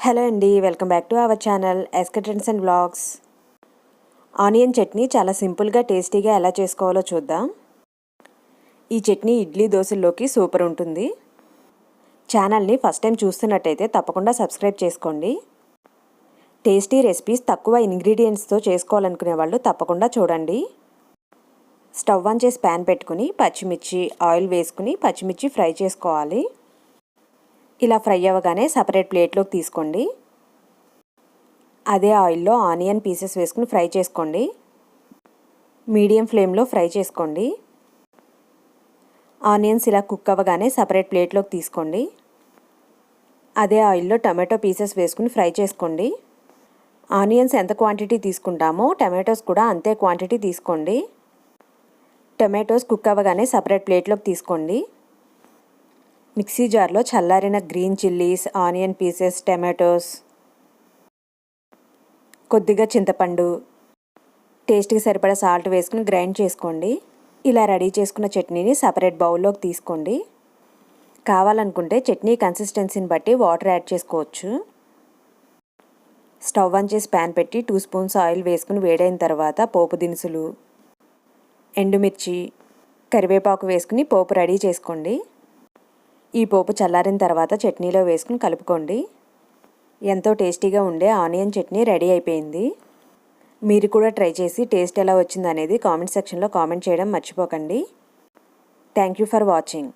Hello అండి, welcome back to our channel S K trends and vlogs. Onion chutney చాలా సింపుల్గా టేస్టీగా ఎలా చేసుకోవాలో చూద్దాం. ఈ చట్నీ ఇడ్లీ దోశల్లోకి సూపర్ ఉంటుంది. ఛానల్ని ఫస్ట్ టైం చూస్తున్నట్టయితే తప్పకుండా సబ్స్క్రైబ్ చేసుకోండి. టేస్టీ రెసిపీస్ తక్కువ ఇంగ్రీడియంట్స్తో చేసుకోవాలనుకునే వాళ్ళు తప్పకుండా చూడండి. స్టవ్ ఆన్ చేసి ప్యాన్ పెట్టుకుని పచ్చిమిర్చి ఆయిల్ వేసుకుని పచ్చిమిర్చి ఫ్రై చేసుకోవాలి. ఇలా ఫ్రై అవ్వగానే సపరేట్ ప్లేట్లోకి తీసుకోండి. అదే ఆయిల్లో ఆనియన్ పీసెస్ వేసుకుని ఫ్రై చేసుకోండి. మీడియం ఫ్లేమ్లో ఫ్రై చేసుకోండి. ఆనియన్స్ ఇలా కుక్ అవ్వగానే సపరేట్ ప్లేట్లోకి తీసుకోండి. అదే ఆయిల్లో టమాటో పీసెస్ వేసుకుని ఫ్రై చేసుకోండి. ఆనియన్స్ ఎంత క్వాంటిటీ తీసుకుంటామో టమాటోస్ కూడా అంతే క్వాంటిటీ తీసుకోండి. టమాటోస్ కుక్ అవ్వగానే సపరేట్ ప్లేట్లోకి తీసుకోండి. మిక్సీ జార్లో చల్లారిన green chillies, onion pieces, tomatoes, కొద్దిగా చింతపండు, టేస్ట్కి సరిపడా సాల్ట్ వేసుకుని గ్రైండ్ చేసుకోండి. ఇలా రెడీ చేసుకున్న చట్నీని సపరేట్ బౌల్లోకి తీసుకోండి. కావాలనుకుంటే చట్నీ కన్సిస్టెన్సీని బట్టి వాటర్ యాడ్ చేసుకోవచ్చు. స్టవ్ ఆన్ చేసి ప్యాన్ పెట్టి 2 స్పూన్స్ ఆయిల్ వేసుకుని వేడైన తర్వాత పోపు దినుసులు, ఎండుమిర్చి, కరివేపాకు వేసుకుని పోపు రెడీ చేసుకోండి. ఈ పోపు చల్లారిన తర్వాత చట్నీలో వేసుకుని కలుపుకోండి. ఎంతో టేస్టీగా ఉండే ఆనియన్ చట్నీ రెడీ అయిపోయింది. మీరు కూడా ట్రై చేసి టేస్ట్ ఎలా వచ్చిందనేది కామెంట్ సెక్షన్లో కామెంట్ చేయడం మర్చిపోకండి. Thank you for watching.